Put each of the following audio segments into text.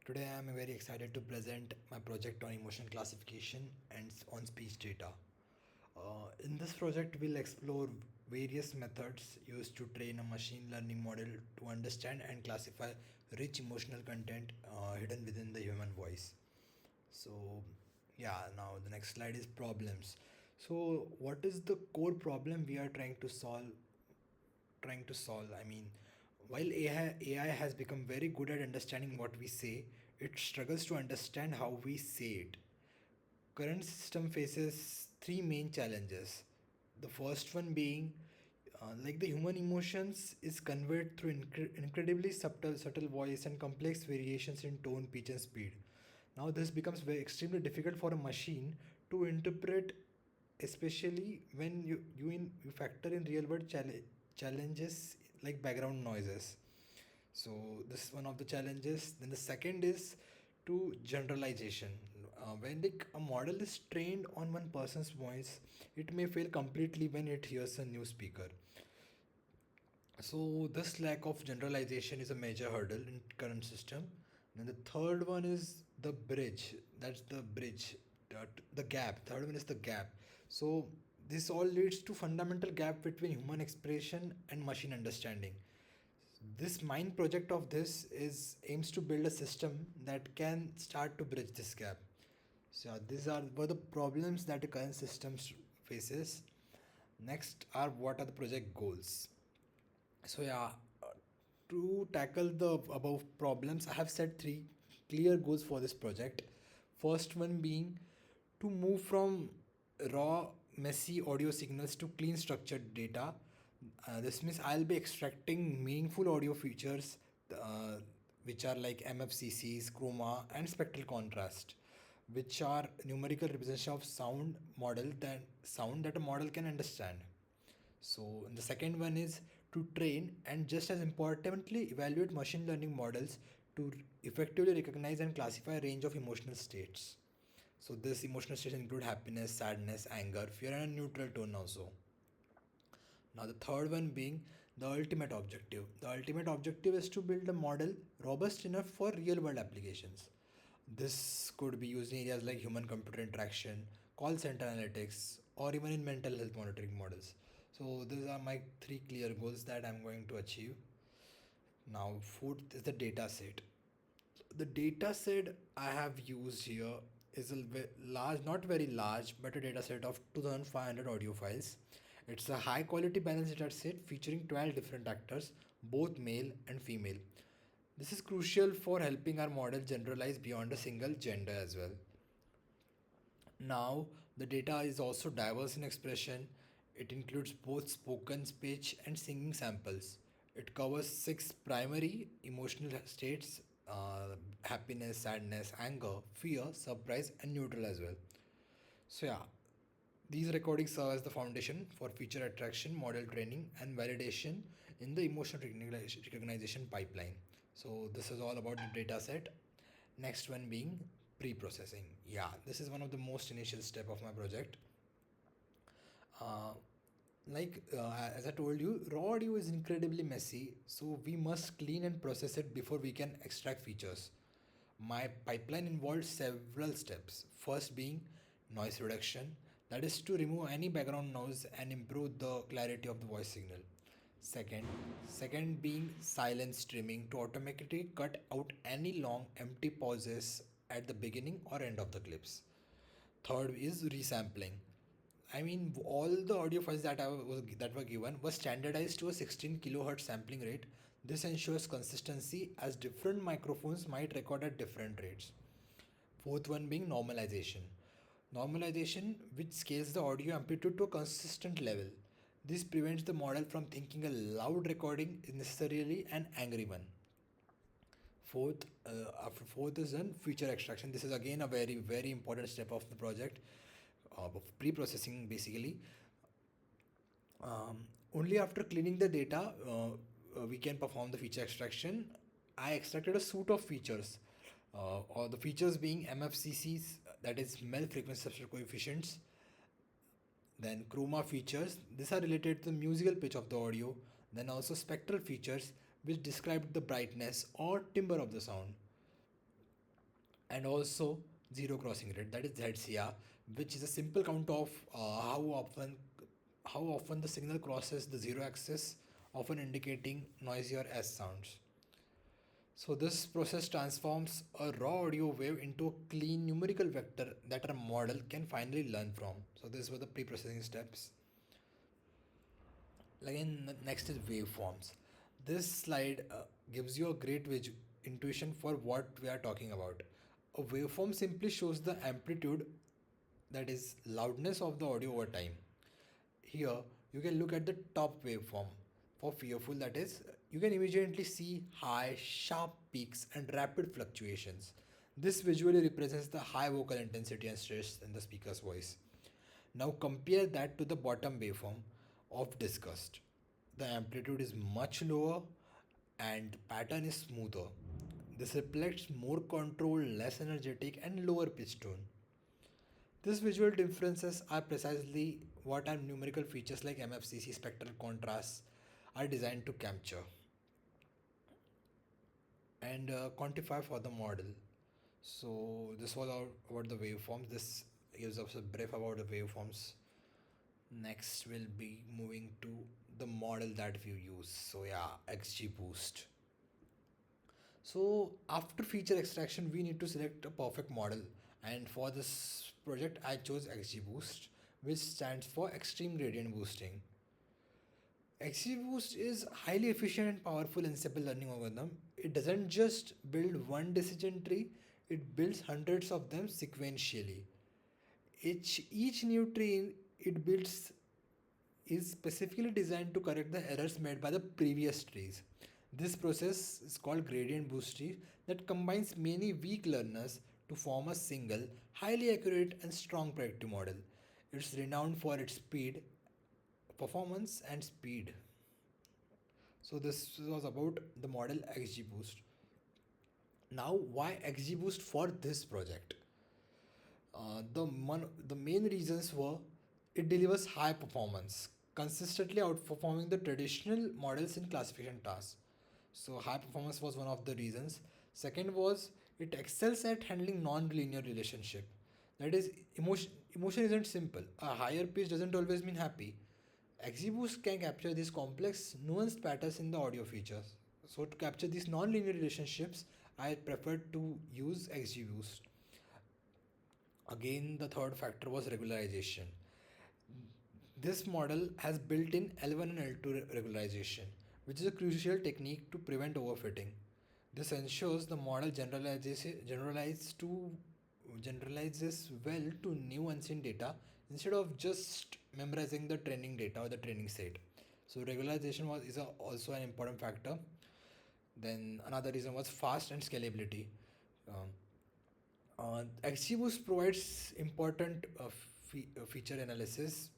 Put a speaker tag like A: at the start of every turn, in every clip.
A: Today I am very excited to present my project on emotion classification and on speech data. In this project, we'll explore various methods used to train a machine learning model to understand and classify rich emotional content hidden within the human voice. So, yeah, now the next slide is problems. So, what is the core problem we are trying to solve? I mean, while AI has become very good at understanding what we say, it struggles to understand how we say it. Current system faces three main challenges. The first one being like the human emotions is conveyed through incredibly subtle voice and complex variations in tone, pitch, and speed. Now this becomes very extremely difficult for a machine to interpret, especially when you factor in real world challenges like background noises. So this is one of the challenges. Then the second is to generalization. When like a model is trained on one person's voice, it may fail completely when it hears a new speaker. So this lack of generalization is a major hurdle in current system. Then the third one is the bridge. That's the bridge, the gap. Third one is the gap. So this all leads to fundamental gap between human expression and machine understanding. This main project of this is aims to build a system that can start to bridge this gap. So these are were the problems that the current system faces. Next are what are the project goals. So yeah, to tackle the above problems, I have set three clear goals for this project. First one being to move from raw, messy audio signals to clean, structured data. This means I'll be extracting meaningful audio features, uh, which are like MFCCs, chroma, and spectral contrast, which are numerical representation of sound that a model can understand. So the second one is to train and just as importantly evaluate machine learning models to effectively recognize and classify a range of emotional states. So this emotional states include happiness, sadness, anger, fear, and a neutral tone also. Now the third one being the ultimate objective. The ultimate objective is to build a model robust enough for real world applications. This could be used in areas like human computer interaction, call center analytics, or even in mental health monitoring models. So, these are my three clear goals that I'm going to achieve. Now, fourth is the data set. The data set I have used here is a large, not very large, but a data set of 2500 audio files. It's a high quality balanced data set featuring 12 different actors, both male and female. This is crucial for helping our model generalize beyond a single gender as well. Now, the data is also diverse in expression. It includes both spoken speech and singing samples. It covers six primary emotional states: happiness, sadness, anger, fear, surprise, and neutral as well. So, yeah, these recordings serve as the foundation for future attraction, model training, and validation in the emotional recognition pipeline. So, this is all about the data set. Next one being pre-processing. Yeah, this is one of the most initial step of my project. Uh, as I told you, raw audio is incredibly messy, so we must clean and process it before we can extract features. My pipeline involves several steps. First being noise reduction, that is to remove any background noise and improve the clarity of the voice signal. Second, second being silence trimming to automatically cut out any long empty pauses at the beginning or end of the clips. Third is resampling. I mean, all the audio files that were given were standardized to a 16 kilohertz sampling rate. This ensures consistency as different microphones might record at different rates. Fourth one being normalization. Normalization, which scales the audio amplitude to a consistent level. This prevents the model from thinking a loud recording is necessarily an angry one. After fourth is then feature extraction. This is again a very important step of the project of pre-processing basically. Only after cleaning the data, we can perform the feature extraction. I extracted a suite of features, or the features being MFCCs, that is Mel frequency substrate coefficients, then chroma features, these are related to the musical pitch of the audio, then also spectral features, which describe the brightness or timbre of the sound. and also zero crossing rate, that is ZCR, which is a simple count of how often the signal crosses the zero axis, often indicating noisy or S sounds. So this process transforms a raw audio wave into a clean numerical vector that our model can finally learn from. So these were the pre-processing steps. Again, next is waveforms. This slide gives you a great intuition for what we are talking about. A waveform simply shows the amplitude, that is loudness of the audio over time. Here you can look at the top waveform. For fearful, that is, you can immediately see high, sharp peaks and rapid fluctuations. This visually represents the high vocal intensity and stress in the speaker's voice. Now compare that to the bottom waveform of disgust. The amplitude is much lower and pattern is smoother. This reflects more control, less energetic, and lower pitch tone. These visual differences are precisely what our numerical features like MFCC spectral contrast are designed to capture and quantify for the model. So this was all about the waveforms. This gives us a brief about the waveforms. Next we'll be moving to the model that we use. So yeah, XGBoost. So after feature extraction, we need to select a perfect model. And for this project, I chose XGBoost, which stands for Extreme Gradient Boosting. XGBoost is highly efficient and powerful in simple learning algorithm. It doesn't just build one decision tree; it builds hundreds of them sequentially. Each new tree it builds is specifically designed to correct the errors made by the previous trees. This process is called gradient boosting that combines many weak learners to form a single, highly accurate and strong predictive model. It's renowned for its performance and speed. So this was about the model XGBoost. Now, why XGBoost for this project? The main reasons were it delivers high performance, consistently outperforming the traditional models in classification tasks. So high performance was one of the reasons. Second was it excels at handling non-linear relationship. That is, emotion isn't simple. A higher pitch doesn't always mean happy. XGBoost can capture these complex, nuanced patterns in the audio features. So to capture these non-linear relationships, I prefer to use XGBoost. Again, the third factor was regularization. This model has built-in L1 and L2 regularization, which is a crucial technique to prevent overfitting. This ensures the model generalizes well to new unseen data instead of just memorizing the training data or the training set. So regularization also an important factor. Then another reason was fast and scalability. Um, XGBoost provides important feature analysis,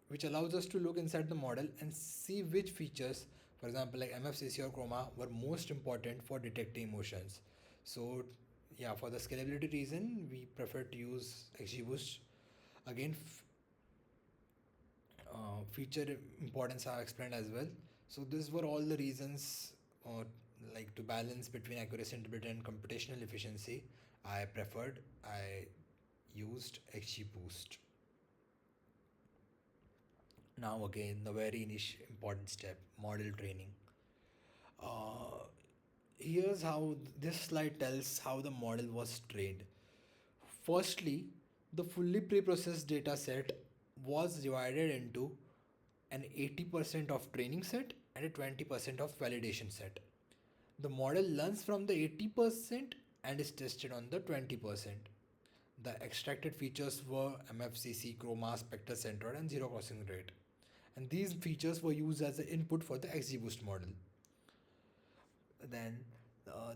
A: which allows us to look inside the model and see which features, for example, like MFCC or chroma, were most important for detecting emotions. So, yeah, for the scalability reason, we prefer to use XGBoost. Again, feature importance I have explained as well. So, these were all the reasons, like to balance between accuracy, interpretation, and computational efficiency. I used XGBoost. Now again, the very initial important step, model training. Uh, Here's how this slide tells how the model was trained. Firstly, the fully pre-processed data set was divided into an 80% of training set and a 20% of validation set. The model learns from the 80% and is tested on the 20%. The extracted features were MFCC, chroma, spectral centroid, and zero crossing rate. And these features were used as the input for the XGBoost model. Then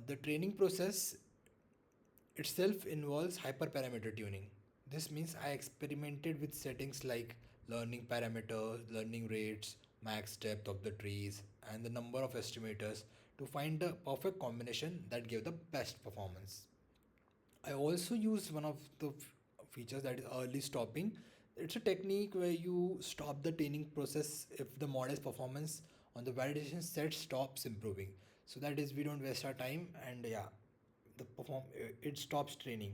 A: the training process itself involves hyperparameter tuning. This means I experimented with settings like learning parameters, learning rates, max depth of the trees, and the number of estimators to find the perfect combination that gave the best performance. I also used one of the features, that is early stopping. It's a technique where you stop the training process if the model's performance on the validation set stops improving. So that is we don't waste our time, and yeah, it stops training.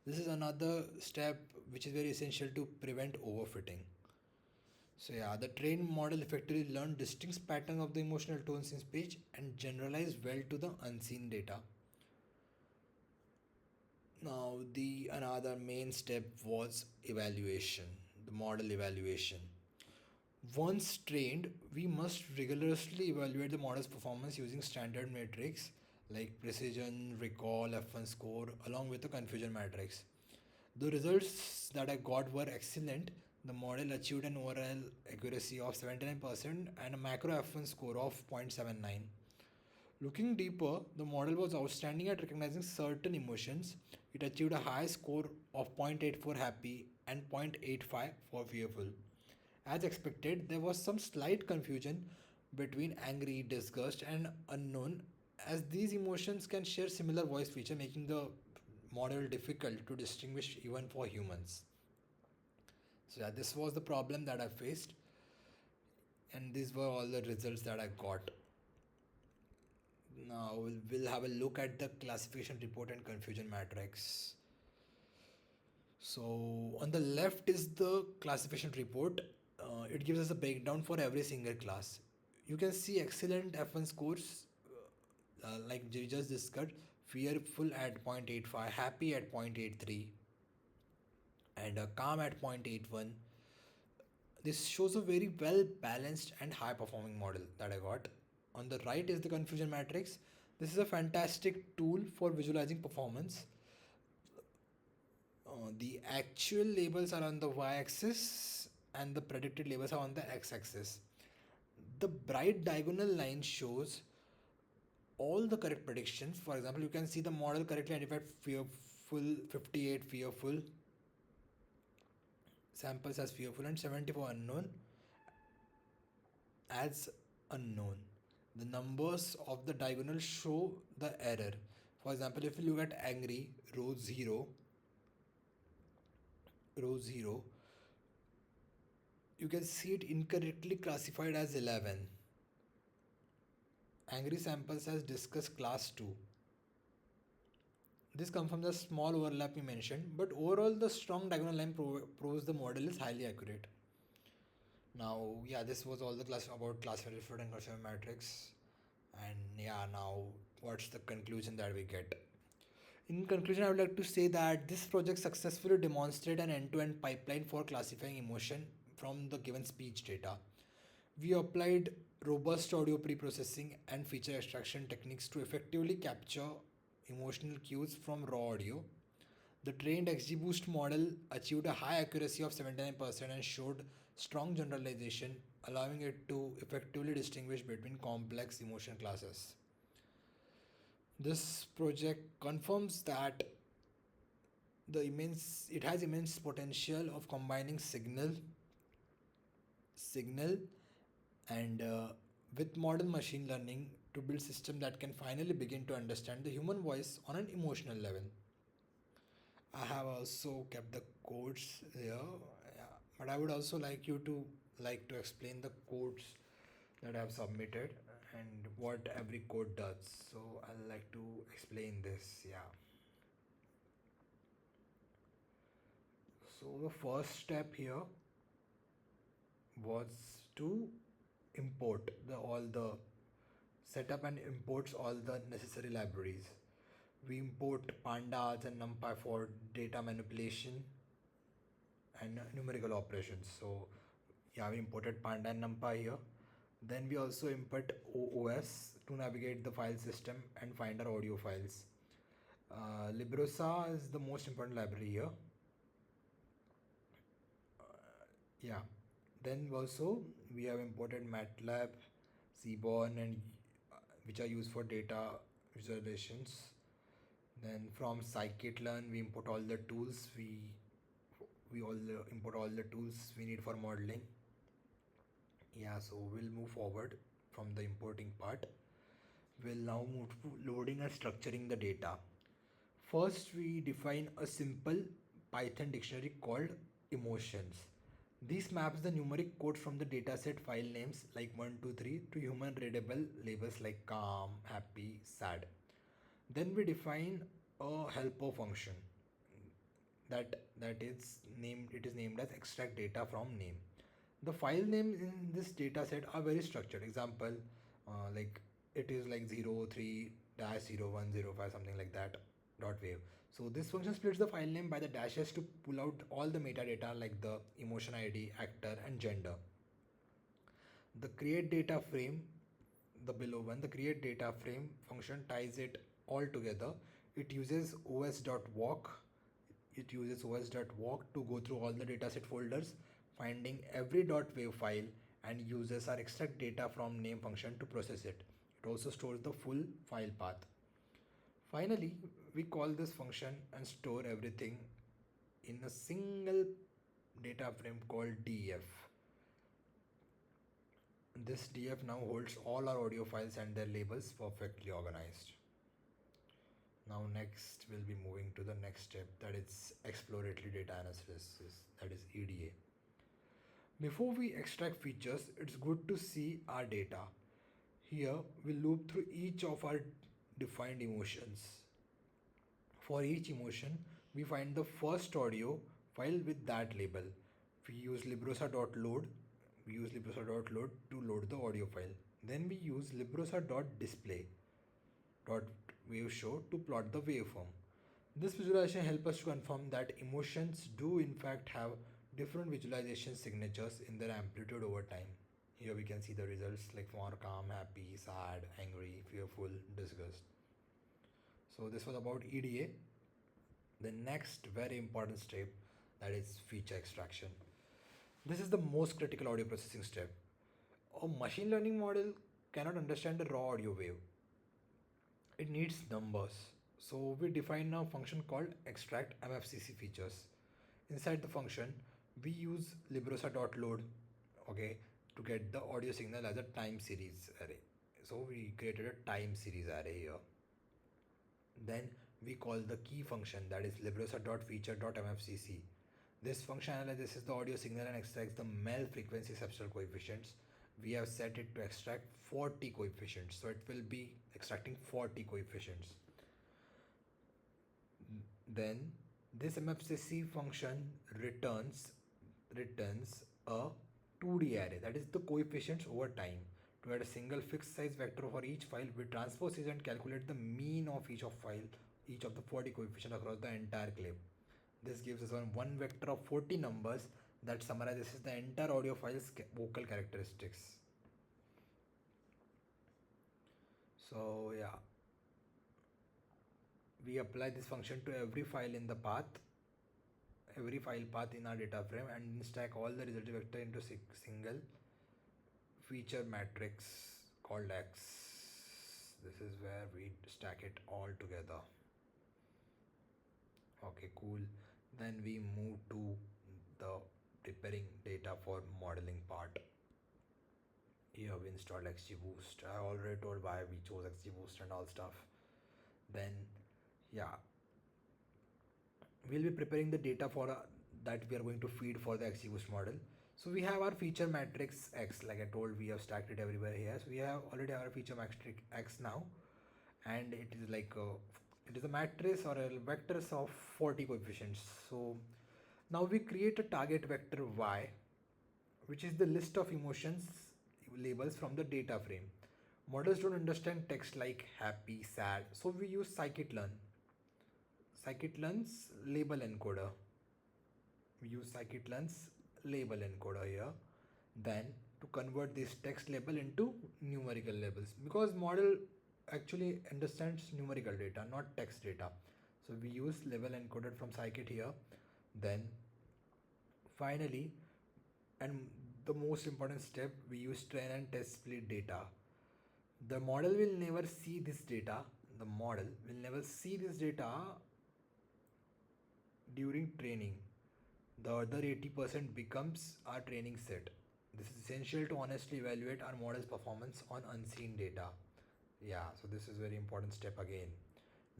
A: This is another step which is very essential to prevent overfitting. So yeah, the trained model effectively learned distinct pattern of the emotional tones in speech and generalized well to the unseen data. Now the another main step was evaluation, the model evaluation. Once trained, we must rigorously evaluate the model's performance using standard metrics like precision, recall, F1 score, along with the confusion matrix. The results that I got were excellent. The model achieved an overall accuracy of 79% and a macro F1 score of 0.79. Looking deeper, the model was outstanding at recognizing certain emotions. It achieved a high score of 0.84 happy and 0.85 for fearful. As expected, there was some slight confusion between angry, disgust, and unknown, as these emotions can share similar voice feature, making the model difficult to distinguish even for humans. So yeah, this was the problem that I faced, and these were all the results that I got. Now we'll have a look at the classification report and confusion matrix. So on the left is the classification report. It gives us a breakdown for every single class. You can see excellent F1 scores, like we just discussed, fearful at 0.85, happy at 0.83, and calm at 0.81. This shows a very well balanced and high performing model that I got. On the right is the confusion matrix. This is a fantastic tool for visualizing performance. The actual labels are on the y axis and the predicted labels are on the x axis. The bright diagonal line shows all the correct predictions. For example, you can see the model correctly identified fearful 58 fearful samples as fearful and 74 unknown as unknown. The numbers of the diagonal show the error. For example, if you look at angry, row 0, you can see it incorrectly classified as 11. Angry samples as discussed class 2. This comes from the small overlap we mentioned, but overall the strong diagonal line proves the model is highly accurate. Now, yeah, this was all the class about classified and classified matrix. And yeah, now what's the conclusion that we get? In conclusion, I would like to say that this project successfully demonstrated an end-to-end pipeline for classifying emotion from the given speech data. We applied robust audio pre-processing and feature extraction techniques to effectively capture emotional cues from raw audio. The trained XGBoost model achieved a high accuracy of 79% and showed strong generalization, allowing it to effectively distinguish between complex emotion classes. This project confirms that it has immense potential of combining signal and with modern machine learning to build systems that can finally begin to understand the human voice on an emotional level. I have also kept the codes here, yeah, but I would also like to explain the codes that I have submitted and what every code does. So I'll like to explain this. Yeah. So the first step here was to import the all the setup and imports all the necessary libraries. We import pandas and numpy for data manipulation and numerical operations. So yeah, we imported panda and numpy here. Then we also import OOS to navigate the file system and find our audio files. Librosa is the most important library here. Yeah. Then also we have imported MATLAB, Seaborn, and which are used for data visualizations. Then from scikit-learn we import all the tools we all import all the tools we need for modeling. Yeah, so we'll move forward from the importing part. We'll now move to loading and structuring the data. First, we define a simple Python dictionary called emotions. This maps the numeric code from the dataset file names like 1, 2, 3 to human readable labels like calm, happy, sad. Then we define a helper function that is named as extract data from name. The file names in this data set are very structured. Example, like it is like 03 dash 0105, something like that, dot wave. So this function splits the file name by the dashes to pull out all the metadata like the emotion ID, actor, and gender. The create data frame, the below one, the create data frame function ties it all together. It uses os.walk. It uses os.walk to go through all the dataset folders, finding every .wav file, and uses our extract data from name function to process it. It also stores the full file path. Finally, we call this function and store everything in a single data frame called def. This df now holds all our audio files and their labels perfectly organized. Now next we'll be moving to the next step, that is exploratory data analysis, that is EDA. Before we extract features, it's good to see our data. Here we loop through each of our defined emotions. For each emotion, we find the first audio file with that label. We use librosa.load. We use librosa.load to load the audio file. Then we use librosa.display .waveshow to plot the waveform. This visualization helps us to confirm that emotions do in fact have different visualization signatures in their amplitude over time. Here we can see the results like for calm, happy, sad, angry, fearful, disgust. So this was about EDA. The next very important step, that is feature extraction. This is the most critical audio processing step. A machine learning model cannot understand a raw audio wave. It needs numbers. So we define a function called extract MFCC features. Inside the function, we use librosa.load, okay, to get the audio signal as a time series array. So we created a time series array here. Then we call the key function, that is librosa.feature.mfcc. This function analyzes the audio signal and extracts the MEL frequency substrate coefficients. We have set it to extract 40 coefficients, so it will be extracting 40 coefficients. Then this MFCC function returns a 2D array, that is the coefficients over time. To add a single fixed size vector for each file, we transpose it and calculate the mean of each of the 40 coefficients across the entire clip. This gives us one vector of 40 numbers that summarizes the entire audio file's vocal characteristics. So yeah, we apply this function to every file in the path, every file path in our data frame, and stack all the resulting vector into single feature matrix called X. This is where we stack it all together. Okay, cool. Then we move to the preparing data for modeling part. Here we installed XGBoost. I already told why we chose XGBoost and all stuff. Then yeah, we'll be preparing the data for that we are going to feed for the XGBoost model. So we have our feature matrix X, like I told, we have stacked it everywhere here. So we have already our feature matrix X now, and it is like it is a matrix or a vectors of 40 coefficients. So now we create a target vector Y, which is the list of emotions labels from the data frame. Models don't understand text like happy, sad, so we use scikit-learn's label encoder. We use scikit-learn's label encoder here. Then to convert this text label into numerical labels, because model actually understands numerical data, not text data. So we use label encoded from scikit here. Then finally, and the most important step, we use train and test split data. The model will never see this data. The model will never see this data during training. The other 80% becomes our training set. This is essential to honestly evaluate our model's performance on unseen data. Yeah, so this is very important step again.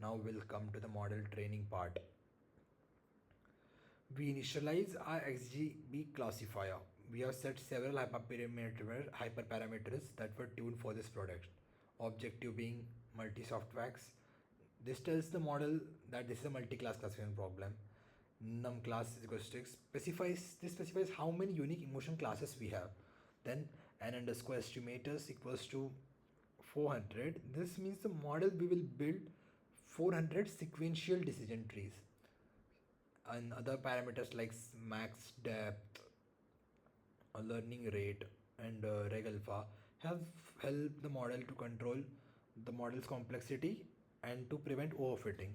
A: Now we'll come to the model training part. We initialize our XGB classifier. We have set several hyperparameters that were tuned for this product. Objective being multi-softwax. This tells the model that this is a multi-class classification problem. Num class is equals to x. Specifies how many unique emotion classes we have. Then n underscore estimators equals to 400. This means the model we will build 400 sequential decision trees. And other parameters like max depth, learning rate, and reg alpha have helped the model to control the model's complexity and to prevent overfitting.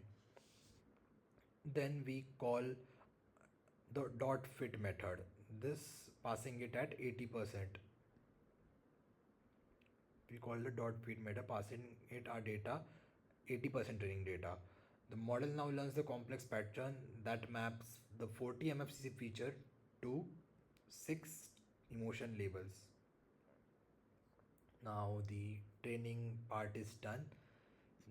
A: Then we call the dot fit method, this passing it at 80%. We call the dot fit method, passing it our data 80% training data. The model now learns the complex pattern that maps the 40 MFCC feature to 6 emotion labels. Now the training part is done.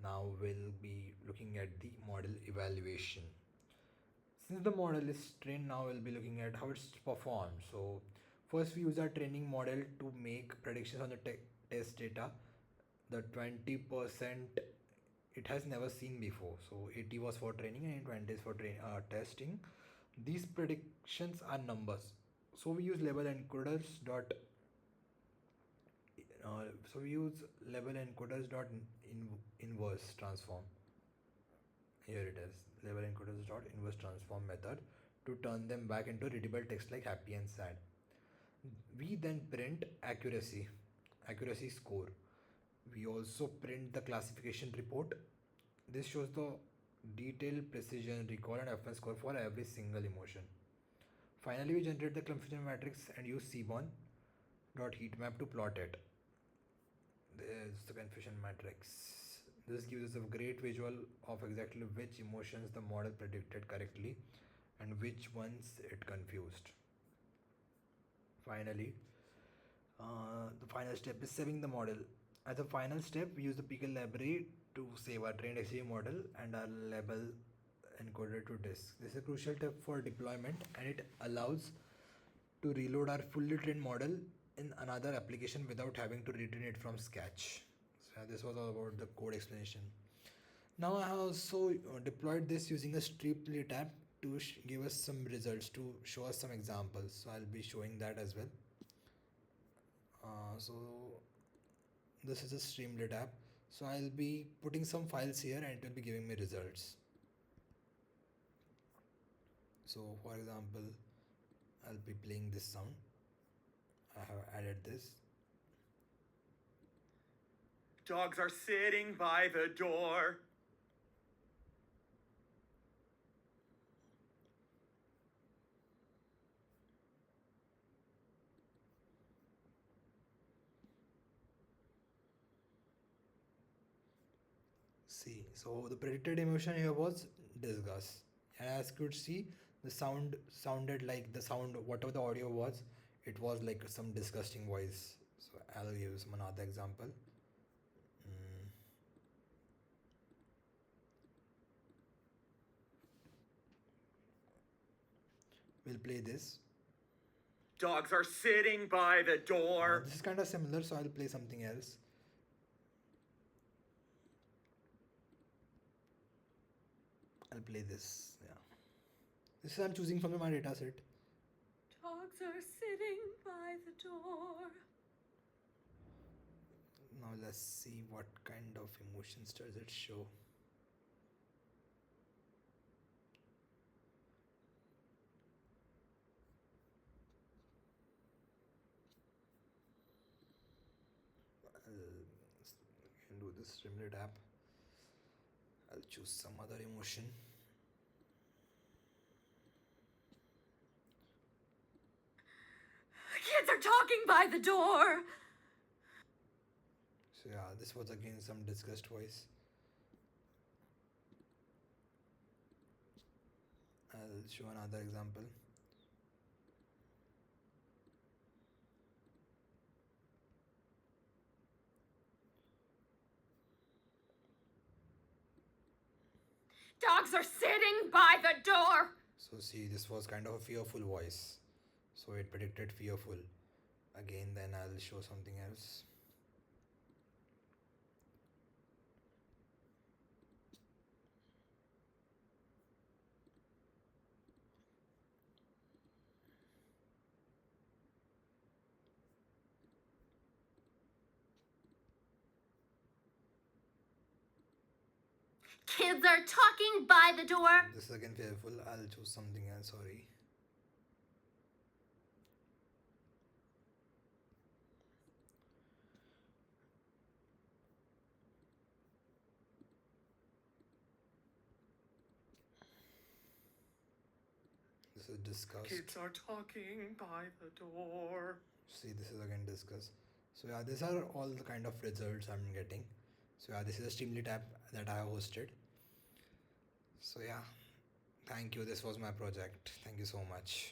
A: Now we'll be looking at the model evaluation. Since the model is trained, now we'll be looking at how it's performed. So first we use our training model to make predictions on the test data. The 20% it has never seen before. So 80 was for training and 20 is for testing. These predictions are numbers. So we use label encoders dot so we use label encoders dot inverse transform. Here it is, label encoders dot inverse transform method to turn them back into readable text like happy and sad. We then print accuracy score. We also print the classification report. This shows the detailed precision, recall, and F1 score for every single emotion. Finally, we generate the confusion matrix and use Seaborn dot heatmap to plot it. There's the confusion matrix. This gives us a great visual of exactly which emotions the model predicted correctly and which ones it confused. Finally, the final step is saving the model. As a final step, we use the Pickle library to save our trained XG model and our label encoder to disk. This is a crucial step for deployment and it allows to reload our fully trained model in another application without having to retrain it from scratch. So this was all about the code explanation. Now I have also deployed this using a Streetlit app to give us some results, to show us some examples. So I'll be showing that as well. So this is a Streamlit app. So I'll be putting some files here and it will be giving me results. So for example, I'll be playing this sound. I have added this.
B: Dogs are sitting by the door.
A: See, so the predicted emotion here was disgust, and as you could see, the sound sounded like the sound, whatever the audio was, it was like some disgusting voice. So I'll give you some another example. We'll play this.
B: Dogs are sitting by the door.
A: This is kind of similar, so I'll play something else. I'll play this. Yeah, this is I'm choosing from my data set.
C: Dogs are sitting by the door.
A: Now let's see what kind of emotions does it show. I'll do this Streamlit app. I'll choose some other emotion.
C: Kids are talking by the door.
A: So yeah, this was again some disgust voice. I'll show another example.
C: Dogs are sitting by the door.
A: So see, this was kind of a fearful voice. So it predicted fearful. Again, then I'll show something else.
D: Kids are talking by the door.
A: This is again fearful. I'll choose something else. Sorry. This is disgust.
B: Kids are talking by the door.
A: See, this is again discuss. So yeah, these are all the kind of results I'm getting. So yeah, this is a Streamlit app that I have hosted. So yeah, thank you. This was my project. Thank you so much.